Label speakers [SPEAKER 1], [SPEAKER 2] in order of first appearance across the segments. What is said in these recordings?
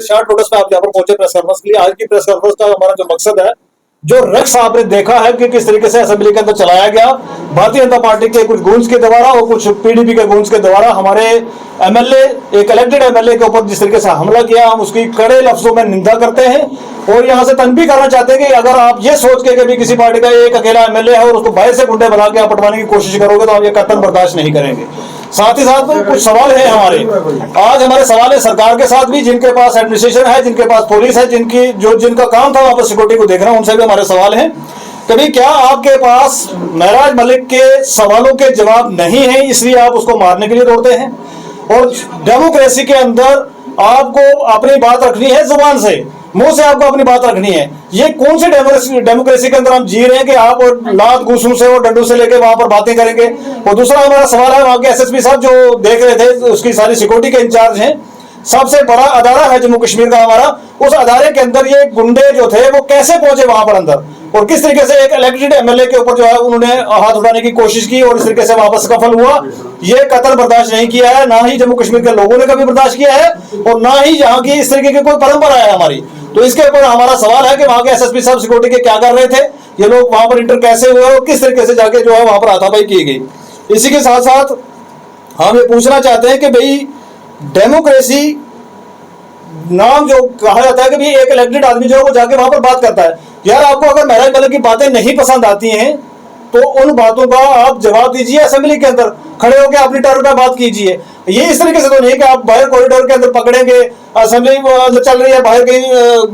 [SPEAKER 1] इस short notice पे आप यहाँ पर पहुंचे प्रेस कॉन्फ्रेंस के लिए। आज की प्रेस कॉन्फ्रेंस का हमारा जो मकसद है, जो रक्स आपने देखा है कि किस तरीके से असेंबली के अंदर चलाया गया भारतीय जनता पार्टी के कुछ गूंज के द्वारा और कुछ पीडीपी के गूंज के द्वारा, हमारे एमएलए, एक इलेक्टेड एमएलए के ऊपर जिस तरीके से हमला किया, हम उसकी कड़े लफ्जों में निंदा करते हैं और यहां से तनबीह करना चाहते हैं कि अगर आप ये सोच के भी किसी पार्टी का एक अकेला एमएलए है और उसको बाहर से गुंडे बना के आप पटवाने की कोशिश करोगे तो आप ये कतई बर्दाश्त नहीं करेंगे। साथ ही साथ कुछ सवाल है हमारे, आज हमारे सवाल है सरकार के साथ भी, जिनके पास एडमिनिस्ट्रेशन है, जिनके पास पुलिस है, जिनका काम था वहां पर सिक्योरिटी को देखना, उनसे भी हमारे सवाल हैं। कभी क्या आपके पास महराज मलिक के सवालों के जवाब नहीं है इसलिए आप उसको मारने के लिए दौड़ते हैं? और डेमोक्रेसी के अंदर आपको अपनी बात रखनी है, जुबान से, मुंह से आपको अपनी बात रखनी है। ये कौन सी डेमोक्रेसी के अंदर हम जी रहे हैं कि आप लात घूसों से और डंडों से लेके वहां पर बातें करेंगे? और दूसरा हमारा सवाल है, वहां के एसएसपी साहब जो देख रहे थे, उसकी सारी सिक्योरिटी के इंचार्ज हैं, सबसे बड़ा अदारा है जम्मू कश्मीर का हमारा, उस अदारे के अंदर ये गुंडे जो थे वो कैसे पहुंचे वहां पर अंदर, और किस तरीके से एक इलेक्टेड एमएलए के ऊपर जो है उन्होंने हाथ उठाने की कोशिश की और इस तरीके से वापस सफल हुआ। ये कतई बर्दाश्त नहीं किया है, ना ही जम्मू कश्मीर के लोगों ने कभी बर्दाश्त किया है और ना ही यहाँ की इस तरीके की कोई परंपरा है हमारी। तो इसके ऊपर हमारा सवाल है कि वहां के एसएसपी साहब सिक्योरिटी के क्या कर रहे थे, ये लोग वहां पर इंटर कैसे हुए और किस तरीके से जाके जो है वहां पर हाथापाई की गई। इसी के साथ साथ हम ये पूछना चाहते हैं कि भाई डेमोक्रेसी नाम जो कहा जाता है कि भाई एक इलेक्टेड आदमी जो है वो जाके वहां पर बात करता है, यार आपको अगर महराज मलिक की बातें नहीं पसंद आती हैं तो उन बातों का आप जवाब दीजिए, असेंबली के अंदर खड़े होकर अपनी टर्न पे बात कीजिए। ये इस तरीके से तो नहीं कि आप बाहर कॉरिडोर के अंदर पकड़ेंगे, असेंबली चल रही है, बाहर कहीं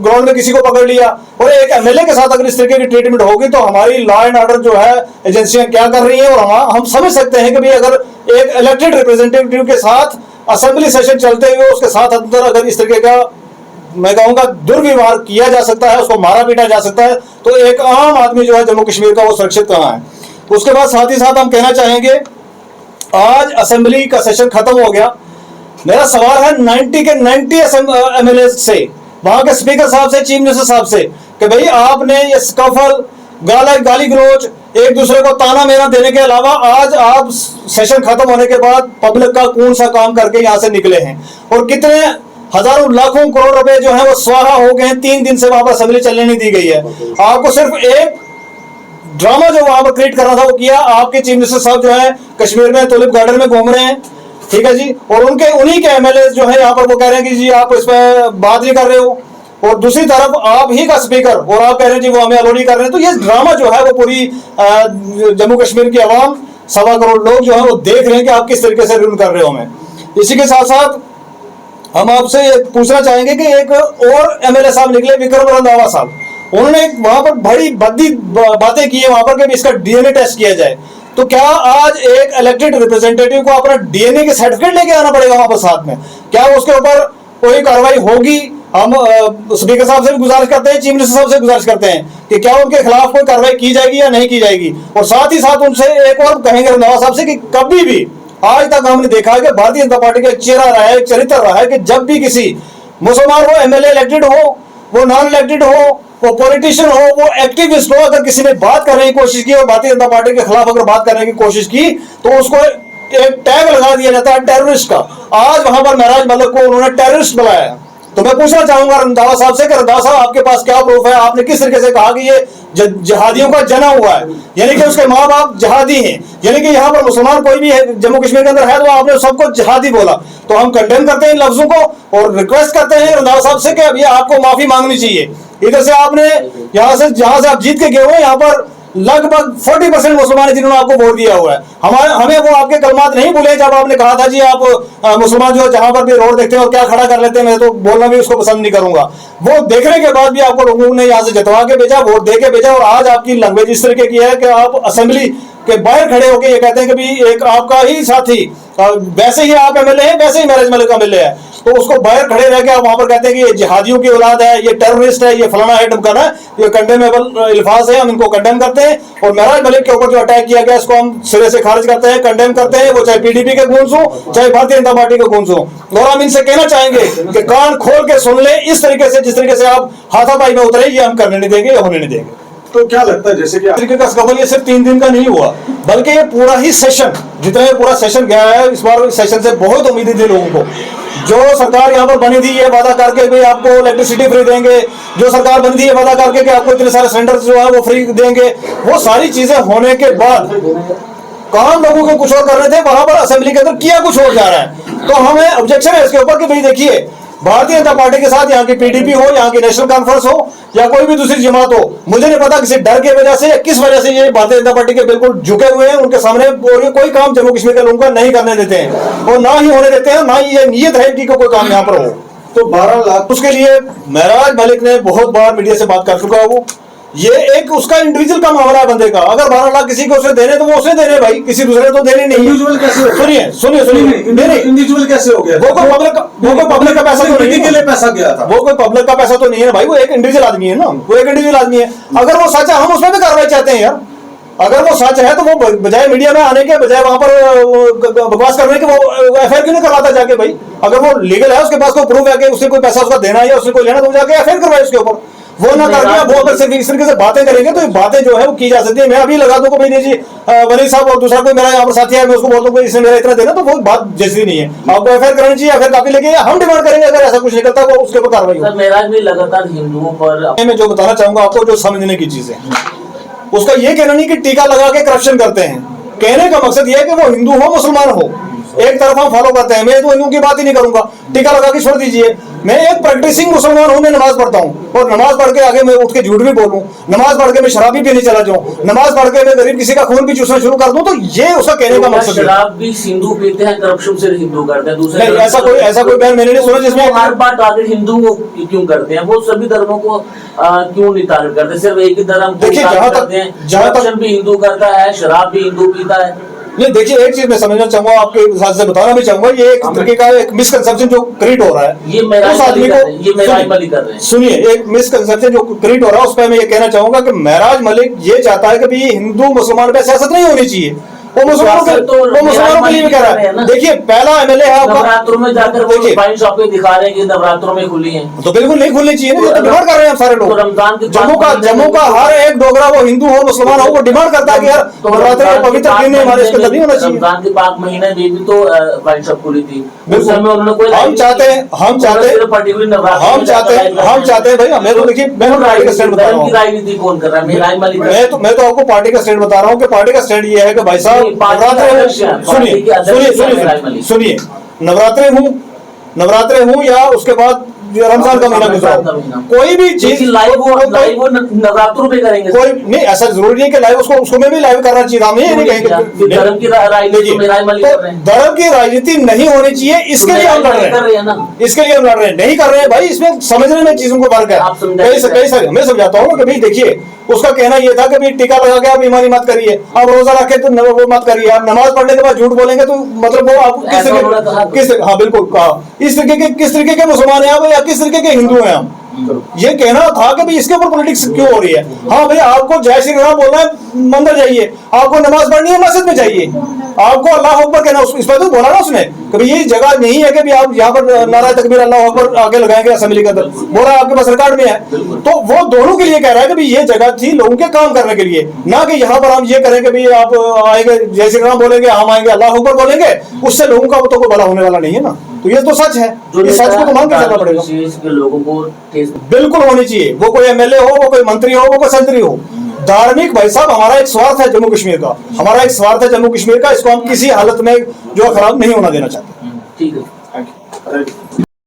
[SPEAKER 1] ग्राउंड में किसी को पकड़ लिया, और एक एमएलए के साथ अगर इस तरीके की ट्रीटमेंट होगी तो हमारी लॉ एंड ऑर्डर जो है एजेंसियां क्या कर रही है। और हम समझ सकते हैं कि भाई अगर एक इलेक्टेड रिप्रेजेंटेटिव के साथ असेंबली सेशन चलते हुए उसके साथ अंदर अगर इस तरीके का, मैं कहूंगा, दुर्व्यवहार किया जा सकता है, उसको मारा पीटा जा सकता है, तो एक आम आदमी जो है जम्मू कश्मीर का वो सुरक्षित कहां है? उसके बाद साथ ही साथ हम कहना चाहेंगे, आज असेंबली का सेशन खत्म हो गया। मेरा सवाल है 90 के 90 एमएलए से, वहां के स्पीकर साहब से, चीफ मिनिस्टर साहब से, कि भाई आपने ये स्कफल, गाली गलोच, एक दूसरे को ताना मेना देने के अलावा आज आप सेशन खत्म होने के बाद पब्लिक का कौन सा काम करके यहां से निकले हैं, और कितने हजारों लाखों करोड़ रुपए जो है वो स्वाहा हो गए हैं। 3 दिन से वहां पर असेंबली चलने नहीं दी गई है। आपको सिर्फ एक ड्रामा जो वहां पर क्रिएट करना था वो किया। आपके चीफ मिनिस्टर साहब जो है कश्मीर में टुलिप गार्डन में घूम रहे हैं, ठीक है जी, और उन्हीं के एमएलए जो है यहाँ पर वो कह रहे हैं कि जी आप इस पर बात नहीं कर रहे हो, और दूसरी तरफ आप ही का स्पीकर और आप कह रहे हैं जी वो हमें अलो नहीं कर रहे हैं। तो ये ड्रामा जो है वो पूरी जम्मू कश्मीर की आवाम, 1.25 करोड़ लोग जो है वो देख रहे हैं कि आप किस तरीके से रूल कर रहे हो हमें। इसी के साथ साथ हम आपसे पूछना चाहेंगे कि एक और एमएलए साहब निकले, विक्रम रंधावा साहब, उन्होंने वहां पर बड़ी बद्दी बातें की है वहां पर कि इसका डीएनए टेस्ट किया जाए। तो क्या आज एक इलेक्टेड रिप्रेजेंटेटिव को अपना डीएनए के सर्टिफिकेट लेके आना पड़ेगा वहां पर साथ में? क्या उसके ऊपर कोई कार्रवाई होगी? हम स्पीकर साहब से भी गुजारिश करते हैं, चीफ मिनिस्टर साहब से गुजारिश करते हैं कि क्या उनके खिलाफ कोई कार्रवाई की जाएगी या नहीं की जाएगी। और साथ ही साथ उनसे एक और कहेंगे रंधावा साहब से कि कभी भी आज तक हमने देखा है कि भारतीय जनता पार्टी का चेहरा रहा है, चरित्र रहा है कि जब भी किसी मुसलमान हो, एमएलए इलेक्टेड हो, वो नॉन इलेक्टेड हो, वो पॉलिटिशियन हो, वो एक्टिविस्ट हो, अगर किसी ने बात करने की कोशिश की और भारतीय जनता पार्टी के खिलाफ अगर बात करने की कोशिश की तो उसको एक टैग लगा दिया जाता है टेररिस्ट का। आज वहां पर महराज मलिक को उन्होंने टेररिस्ट बुलाया। तो मैं पूछना चाहूंगा रंधावा साहब से कि रंधावा साहब आपके पास क्या प्रूफ है? आपने किस तरीके से कहा कि ये जिहादियों का जना हुआ है, यानी कि उसके माँ बाप जिहादी हैं, यानी कि यहाँ पर मुसलमान कोई भी है जम्मू कश्मीर के अंदर है तो आपने सबको जिहादी बोला। तो हम कंडेम करते हैं इन लफ्जों को और रिक्वेस्ट करते हैं रंधावा साहब से कि अब ये आपको माफी मांगनी चाहिए। इधर से आपने यहाँ से जहां से आप जीत के गए हुए, यहाँ पर लगभग 40% मुसलमान जिन्होंने आपको वोट दिया हुआ है। हमें वो आपके कलमात नहीं भूले जब आपने कहा था जी आप मुसलमान जो जहां पर भी रोड देखते हैं और क्या खड़ा कर लेते हैं, मैं तो बोलना भी उसको पसंद नहीं करूंगा। वो देखने के बाद भी आपको लोगों ने यहाँ से जतवा के भेजा, वोट दे के भेजा, और आज आपकी लैंग्वेज इस तरीके की है कि आप असेंबली के बाहर खड़े होकर ये कहते हैं कि भी एक आपका ही साथी, वैसे ही आप एमएलए हैं, वैसे ही महराज मलिक का एमएलए है, तो उसको बाहर खड़े रह के आप वहां पर कहते हैं कि ये जिहादियों की औलाद है, ये टेररिस्ट है, ये फलाना है ढमकाना है, ये कंडेमेबल अल्फाज है, हम इनको कंडेम करते हैं। और महराज मलिक के ऊपर जो अटैक किया गया इसको हम सिरे से खारिज करते हैं, कंडेम करते हैं, वो चाहे पीडीपी के गूंज हो चाहे भारतीय जनता पार्टी के गूंज हो। और हम इनसे कहना चाहेंगे कि कान खोल के सुन ले, इस तरीके से जिस तरीके से आप हाथापाई में उतरे ये हम करने नहीं देंगे, होने नहीं देंगे।
[SPEAKER 2] तो क्या लगता है जैसे कि
[SPEAKER 1] तरीके का स्कबल ये सिर्फ 3 दिन का नहीं हुआ, बल्कि ये पूरा ही सेशन, जितना ये पूरा सेशन गया है, इस बार सेशन से बहुत उम्मीदें थी लोगों को। जो सरकार यहाँ पर बनी थी ये वादा करके भाई आपको इलेक्ट्रिसिटी फ्री देंगे, जो सरकार बनी थी ये वादा करके कि आपको इतने सारे सिलेंडर जो है वो फ्री देंगे, वो सारी चीजें होने के बाद काम लोगों को कुछ और कर रहे थे, वहां पर असेंबली के अंदर किया कुछ और जा रहा है। तो हमें ऑब्जेक्शन है इसके ऊपर कि भाई देखिए, भारतीय जनता पार्टी के साथ यहाँ की पीडीपी हो, यहाँ की नेशनल कॉन्फ्रेंस हो या कोई भी दूसरी जमात हो, मुझे नहीं पता किसी डर के वजह से या किस वजह से ये भारतीय जनता पार्टी के बिल्कुल झुके हुए हैं उनके सामने, और ये कोई काम जम्मू कश्मीर के लोगों का नहीं करने देते हैं और ना ही होने देते हैं, ना ही ये नियत है कि कोई काम यहाँ पर हो।
[SPEAKER 2] तो 12 लाख
[SPEAKER 1] उसके लिए महराज मलिक ने बहुत बार मीडिया से बात कर चुका है। वो ये एक उसका इंडिविजुअल का मामला है बंदे का, अगर 12 लाख किसी को उसे देने तो वो उसे देने भाई, किसी दूसरे को देने नहीं।
[SPEAKER 2] इंडिविजुअल कैसे हो गया?
[SPEAKER 1] सुनिए सुनिए सुनिए, नहीं
[SPEAKER 2] इंडिविजुअल कैसे हो गया?
[SPEAKER 1] वो कोई पब्लिक का पैसा तो नहीं
[SPEAKER 2] के लिए पैसा गया था,
[SPEAKER 1] वो कोई पब्लिक का पैसा तो नहीं है भाई, वो एक इंडिविजुअल आदमी है ना, वो एक इंडिविजुअल आदमी है। अगर वो सच है हम उसमें भी कार्रवाई चाहते हैं यार, अगर वो सच है तो वो बजाय मीडिया में आने के, बजाय वहां पर बकवास करने के, वो एफआईआर क्यों नहीं करवाता जाके भाई? अगर वो लीगल है, उसके पास कोई प्रूफ है कि उससे कोई पैसा उसका देना है या उससे कोई लेना, तो जाके एफआईआर करवाए उसके ऊपर। वो ना करके वो अगर सिर्फ इस तरीके से बातें करेंगे तो ये बातें जो है वो की जा सकती है। मैं अभी लगा दूं कि भाई नहीं जी वली साहब और दूसरा कोई मेरा यहाँ पर साथी है, मैं उसको बोल दूं इसने मेरा इतना देना, तो वो बात जैसी नहीं है। आपको एफआईआर करनी चाहिए, एफआईआर कॉपी लेके हम डिमांड करेंगे, अगर ऐसा कुछ निकलता है वो उसके ऊपर कार्रवाई हो।
[SPEAKER 3] मेराज में लगातार हिंदुओं पर
[SPEAKER 1] मैं जो बताना चाहूंगा आपको, जो समझने की चीज है, उसका ये कहना नहीं कि टीका लगा के करप्शन करते हैं। कहने का मकसद ये है कि वो हिंदू हो मुसलमान हो, एक तरफ हम फॉलो करते हैं। मैं तो हिंदुओं की बात ही नहीं करूंगा, टीका लगा के छोड़ दीजिए। मैं एक प्रैक्टिसिंग मुसलमान हूं, मैं नमाज पढ़ता हूं, और नमाज पढ़ के आगे मैं उठ के झूठ भी बोलूं, नमाज पढ़ के मैं शराबी पीने चला जाऊं, नमाज पढ़ के मैं गरीब किसी का खून भी चूसना शुरू कर दूं, तो ये उसका कहने का मकसद है।
[SPEAKER 3] शराब भी हिंदू पीते हैं, करप्शन से हिंदू करते हैं, दूसरे
[SPEAKER 1] नहीं, ऐसा कोई बयान मैंने नहीं सुना जिसमें
[SPEAKER 3] हर बात आगे हिंदू क्यों करते हैं? वो सभी धर्मों को क्यों नहीं तारीफ करते? सिर्फ एक ही धर्म को करते हैं? करप्शन भी हिंदू करता है, शराब भी हिंदू पीता है।
[SPEAKER 1] नहीं देखिए, एक चीज मैं समझना चाहूंगा, आपके साथ से बताना भी चाहूंगा, ये एक तरीके का एक मिसकंसेप्शन जो क्रिएट हो रहा है,
[SPEAKER 3] ये महराज
[SPEAKER 1] आदमी
[SPEAKER 3] मलिक कर रहे हैं।
[SPEAKER 1] सुनिए, एक मिसकंसेप्शन जो क्रिएट हो रहा है उस पर मैं ये कहना चाहूंगा कि महराज मलिक ये चाहता है कि भाई हिंदू मुसलमान पे सियासत नहीं होनी चाहिए, वो मुसलमानों के लिए भी कह रहा है। देखिए, पहला एमएलए है आपका,
[SPEAKER 3] नवरात्रों में जाकर वो वाइन शॉपें दिखा रहे हैं कि नवरात्रों में खुली हैं,
[SPEAKER 1] तो बिल्कुल नहीं खुलनी चाहिए ना, तो डिमांड कर रहे हैं सारे लोग।
[SPEAKER 3] रमजान के
[SPEAKER 1] जम्मू का हर एक डोगरा, वो हिंदू हो मुसलमान हो, वो डिमांड करता है कि यार नवरात्रि पवित्र दिन है हमारे, इसके अंदर नहीं होना चाहिए।
[SPEAKER 3] रमजान के पाक महीने में भी तो वाइन शॉप खुली थी,
[SPEAKER 1] हम चाहते हैं भाई, मैं तो देखिए, मैं पार्टी का स्टैंड बता रहा हूँ,
[SPEAKER 3] राजनीति कौन कर रहा है?
[SPEAKER 1] मैं तो आपको पार्टी का स्टैंड बता रहा हूँ कि पार्टी का स्टैंड ये है कि भाई साहब सुनिए, नवरात्रे हूँ या उसके बाद रमजान का महीना गुजरा, कोई भी चीज
[SPEAKER 3] लाइव नवरात्रों पे करेंगे,
[SPEAKER 1] कोई नहीं, ऐसा जरूरी नहीं कि लाइव उसको में भी लाइव करना चाहिए। हम ये नहीं कहेंगे
[SPEAKER 3] धर्म की
[SPEAKER 1] राजनीति नहीं होनी चाहिए, इसके लिए हम लड़ रहे हैं, इसके लिए हम लड़ रहे हैं, नहीं कर रहे हैं भाई। इसमें समझने में चीजों को फर्क है, कई सारे मैं समझाता हूँ कि भाई देखिए, उसका कहना यह था कि भाई टीका लगा के आप ईमानी मत करिए, आप रोजा रखे तो वो मत करिए, आप नमाज पढ़ने के बाद झूठ बोलेंगे तो मतलब वो आप किस हाँ बिल्कुल कहा, इस तरीके के किस तरीके के मुसलमान हैं आप या किस तरीके के हिंदू हैं हम, ये कहना था कि भाई इसके ऊपर पॉलिटिक्स क्यों हो रही है। हाँ भाई, आपको जय श्री राम बोलना है मंदिर जाइए, आपको नमाज पढ़नी है मस्जिद में जाइए, आपको अल्लाह अकबर कहना, इस पर तो बोला ना उसने कि भाई ये जगह नहीं है कि भी आप यहाँ पर नारा तकबीर अल्लाह अकबर आगे लगाएंगे असेंबली के अंदर, बोला आपके पास रिकॉर्ड में है। तो वो दोनों के लिए कह रहा है कि भाई ये जगह थी लोगों के काम करने के लिए, ना कि यहाँ पर हम ये करेंगे भाई आप आएंगे जय श्री राम बोलेंगे, हम आएंगे अल्लाह अकबर बोलेंगे, उससे लोगों का तो कोई भला होने वाला नहीं है ना। तो ये तो सच है, इस सच को तो मान के चलना पड़ेगा,
[SPEAKER 3] लोगों को
[SPEAKER 1] बिल्कुल होनी चाहिए। वो कोई एमएलए हो, वो कोई मंत्री हो, वो कोई संतरी हो, धार्मिक भाई साहब हमारा एक स्वार्थ है जम्मू कश्मीर का, हमारा एक स्वार्थ है जम्मू कश्मीर का, इसको हम किसी हालत में जो खराब नहीं होना देना चाहते।
[SPEAKER 3] ठीक है।